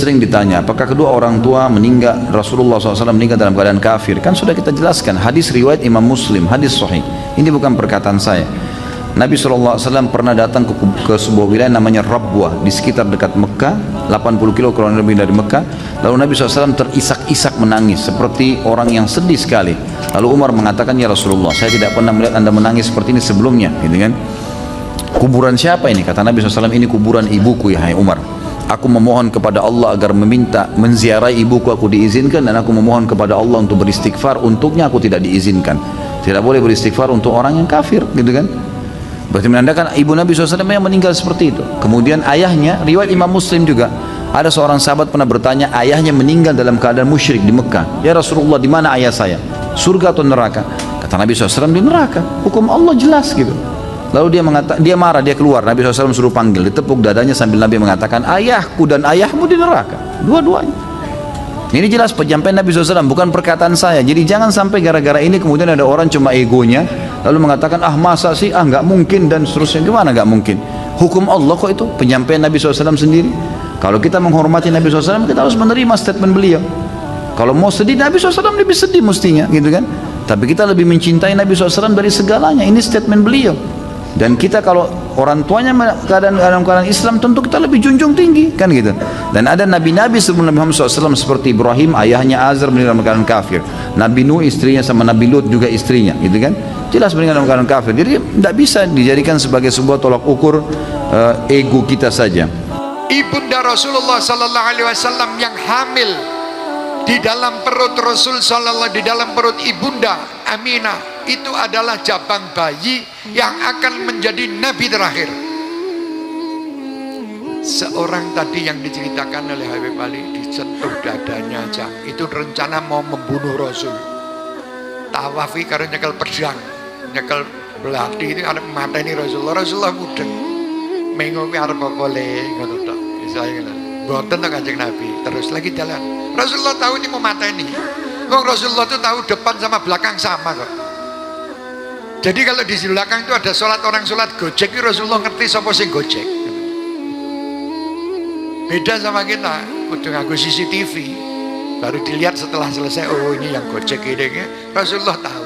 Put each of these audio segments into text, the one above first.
sering ditanya, apakah kedua orang tua meninggal, Rasulullah SAW meninggal dalam keadaan kafir? Kan sudah kita jelaskan, hadis riwayat Imam Muslim, hadis sahih. Ini bukan perkataan saya. Nabi SAW pernah datang ke sebuah wilayah namanya Rabwah, di sekitar dekat Mekah, 80 kilo kurang lebih dari Mekah. Lalu Nabi SAW terisak-isak menangis seperti orang yang sedih sekali. Lalu Umar mengatakan, ya Rasulullah, saya tidak pernah melihat anda menangis seperti ini sebelumnya, gitu kan? Kuburan siapa ini? Kata Nabi SAW, ini kuburan ibuku ya hai Umar. Aku memohon kepada Allah agar menziarahi ibuku, aku diizinkan, dan aku memohon kepada Allah untuk beristighfar, untuknya aku tidak diizinkan. Tidak boleh beristighfar untuk orang yang kafir, gitu kan? Berarti menandakan ibu Nabi SAW yang meninggal seperti itu. Kemudian ayahnya, riwayat Imam Muslim juga, ada seorang sahabat pernah bertanya, ayahnya meninggal dalam keadaan musyrik di Mekah. Ya Rasulullah, di mana ayah saya? Surga atau neraka? Kata Nabi SAW, di neraka. Hukum Allah jelas gitu. Lalu dia marah, dia keluar. Nabi SAW suruh panggil, ditepuk dadanya sambil Nabi mengatakan, ayahku dan ayahmu di neraka, dua-duanya. Ini jelas penyampaian Nabi SAW, bukan perkataan saya. Jadi jangan sampai gara-gara ini kemudian ada orang cuma egonya, lalu mengatakan, ah masa sih, ah nggak mungkin, dan seterusnya. Gimana nggak mungkin? Hukum Allah kok itu, penyampaian Nabi SAW sendiri. Kalau kita menghormati Nabi SAW, kita harus menerima statement beliau. Kalau mau sedih, Nabi SAW lebih sedih mestinya, gitu kan? Tapi kita lebih mencintai Nabi SAW dari segalanya. Ini statement beliau. Dan kita kalau orang tuanya dalam keadaan Islam, tentu kita lebih junjung tinggi, kan gitu. Dan ada nabi-nabi sebelum Nabi Muhammad SAW seperti Ibrahim, ayahnya Azar meninggal dalam keadaan kafir. Nabi Nuh istrinya sama Nabi Lut juga istrinya, gitu kan. Jelas meninggal dalam keadaan kafir. Jadi tidak bisa dijadikan sebagai sebuah tolak ukur ego kita saja. Ibunda Rasulullah Sallallahu Alaihi Wasallam yang hamil di dalam perut Rasul Sallallahu, di dalam perut ibunda Aminah, itu adalah cabang bayi yang akan menjadi nabi terakhir. Seorang tadi yang diceritakan oleh Habib Ali, disentuh dadanya aja, itu rencana mau membunuh Rasul. Tawafi karena nyekel pedang, nyekel belati, itu ada mata ini Rasulullah. Rasulullah mudeng mengopi arep boleh ngono tok. Saya ngono. Boten Kanjeng Nabi, terus lagi jalan. Rasulullah tahu ini mau mata ini. Wong Rasulullah itu tahu depan sama belakang sama kok. Jadi kalau di belakang itu ada sholat, orang sholat gojek, itu Rasulullah ngerti siapa sing gojek. Beda sama kita, udah ngaku CCTV, baru dilihat setelah selesai, oh ini yang gojek ini. Rasulullah tahu.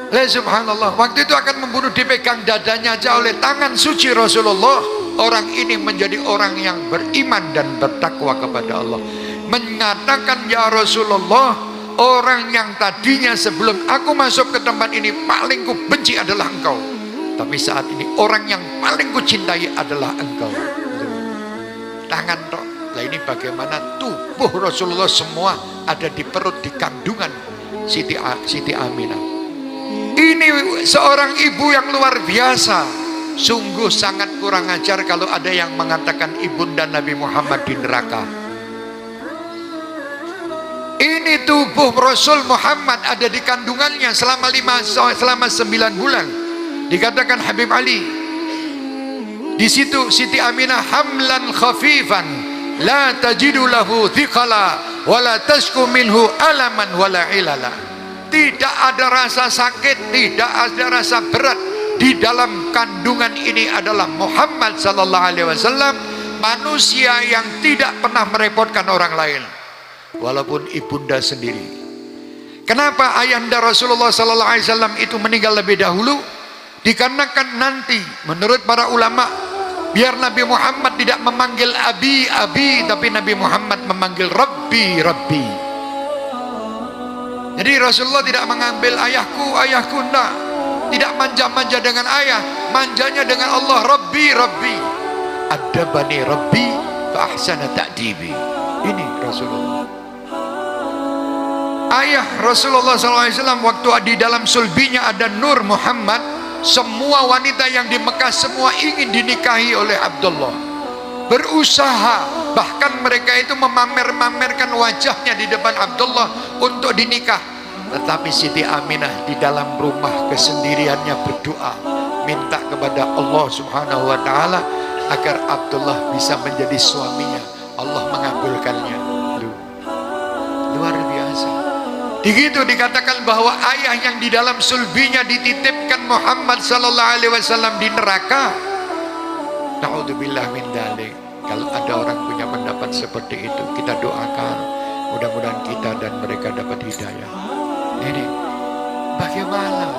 Subhanallah, waktu itu akan membunuh, dipegang dadanya aja oleh tangan suci Rasulullah. Orang ini menjadi orang yang beriman dan bertakwa kepada Allah, menyatakan, ya Rasulullah, orang yang tadinya sebelum aku masuk ke tempat ini paling ku benci adalah engkau, tapi saat ini orang yang paling ku cintai adalah engkau. Tangan tok. Nah ini bagaimana tubuh Rasulullah semua ada di perut, di kandungan Siti Aminah. Ini seorang ibu yang luar biasa. Sungguh sangat kurang ajar kalau ada yang mengatakan ibunda Nabi Muhammad di neraka. Ini tubuh Rasul Muhammad ada di kandungannya selama 9 bulan. Dikatakan Habib Ali, di situ Siti Aminah hamlan khafifan la tajidu lahu thiqala wala tashku minhu alaman wala ilala. Tidak ada rasa sakit, tidak ada rasa berat. Di dalam kandungan ini adalah Muhammad sallallahu alaihi wasallam, manusia yang tidak pernah merepotkan orang lain, walaupun ibunda sendiri. Kenapa ayahanda Rasulullah sallallahu alaihi wasallam itu meninggal lebih dahulu? Dikarenakan nanti menurut para ulama, biar Nabi Muhammad tidak memanggil abi, tapi Nabi Muhammad memanggil Rabbi. Jadi Rasulullah tidak mengambil ayahku, enggak. Tidak manja-manja dengan ayah, manjanya dengan Allah. Rabbi adabani Rabbi fa ahsana ta'dibi. Ini Rasulullah. Ayah Rasulullah SAW waktu di dalam sulbinya ada Nur Muhammad, semua wanita yang di Mekah semua ingin dinikahi oleh Abdullah. Berusaha, bahkan mereka itu memamerkan wajahnya di depan Abdullah untuk dinikah. Tetapi Siti Aminah di dalam rumah kesendiriannya berdoa, minta kepada Allah Subhanahu wa Ta'ala agar Abdullah bisa menjadi suaminya. Allah mengabulkannya. Luar biasa. Begitu dikatakan bahwa ayah yang di dalam sulbinya dititipkan Muhammad sallallahu alaihi wasallam di neraka. Na'udzubillah min dzalik. Kalau ada orang punya pendapat seperti itu. Kita doakan mudah-mudahan kita dan mereka dapat hidayah. Ini bagaimana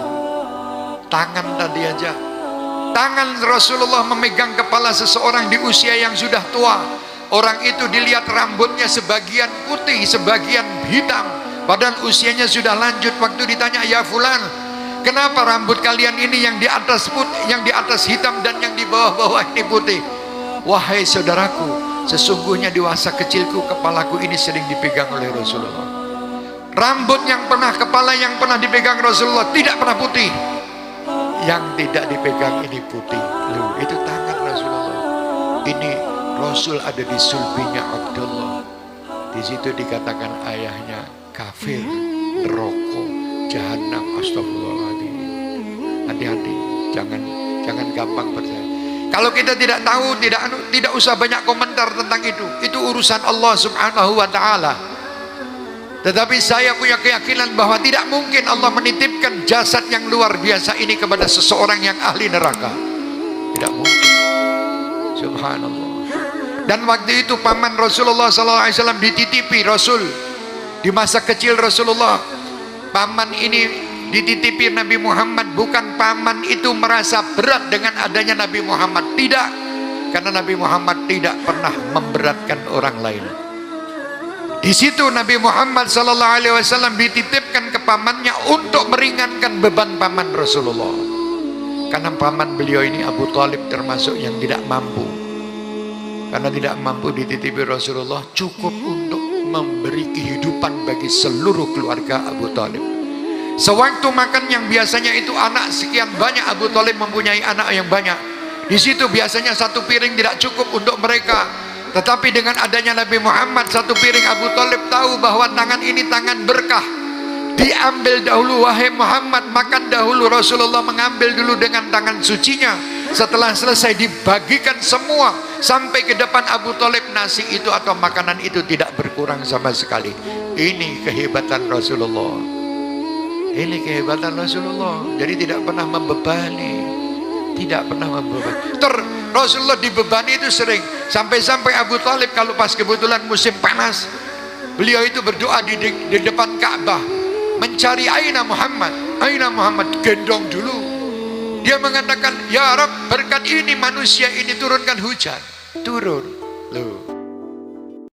tangan tadi aja, tangan Rasulullah memegang kepala seseorang di usia yang sudah tua. Orang itu dilihat rambutnya sebagian putih, sebagian hitam, padahal usianya sudah lanjut. Waktu ditanya, ya fulan, kenapa rambut kalian ini yang di atas putih, yang di atas hitam dan yang di bawah-bawah ini putih? Wahai saudaraku, sesungguhnya di masa kecilku kepalaku ini sering dipegang oleh Rasulullah. Rambut yang pernah, kepala yang pernah dipegang Rasulullah tidak pernah putih. Yang tidak dipegang ini putih. Loh, itu tangan Rasulullah. Ini Rasul ada di sulbinya Abdullah. Di situ dikatakan ayahnya kafir, neraka, jahanam. Astagfirullahaladzim. Hati-hati, jangan gampang percaya. Kalau kita tidak tahu, tidak usah banyak komentar tentang itu. Itu urusan Allah Subhanahu wa taala. Tetapi saya punya keyakinan bahwa tidak mungkin Allah menitipkan jasad yang luar biasa ini kepada seseorang yang ahli neraka. Tidak mungkin. Subhanallah. Dan waktu itu paman Rasulullah SAW dititipi Rasul. Di masa kecil Rasulullah, paman ini dititipi Nabi Muhammad. Bukan paman itu merasa berat dengan adanya Nabi Muhammad. Tidak. Karena Nabi Muhammad tidak pernah memberatkan orang lain. Di situ Nabi Muhammad SAW dititipkan ke pamannya untuk meringankan beban paman Rasulullah. Karena paman beliau ini Abu Talib termasuk yang tidak mampu. Karena tidak mampu dititipi Rasulullah, cukup untuk memberi kehidupan bagi seluruh keluarga Abu Talib. Sewaktu makan yang biasanya itu anak sekian banyak, Abu Talib mempunyai anak yang banyak. Di situ biasanya satu piring tidak cukup untuk mereka. Tetapi dengan adanya Nabi Muhammad, satu piring, Abu Talib tahu bahwa tangan ini tangan berkah. Diambil dahulu, wahai Muhammad, makan dahulu. Rasulullah mengambil dulu dengan tangan sucinya. Setelah selesai dibagikan semua sampai ke depan Abu Talib. Nasi itu atau makanan itu tidak berkurang sama sekali. Ini kehebatan Rasulullah. Ini kehebatan Rasulullah. Jadi tidak pernah membebani. Tidak pernah membebani. Rasulullah dibebani itu sering. Sampai-sampai Abu Talib kalau pas kebetulan musim panas, beliau itu berdoa di depan Ka'bah, mencari Aina Muhammad. Aina Muhammad, gendong dulu. Dia mengatakan, ya Rabb, berkat ini manusia ini turunkan hujan. Turun.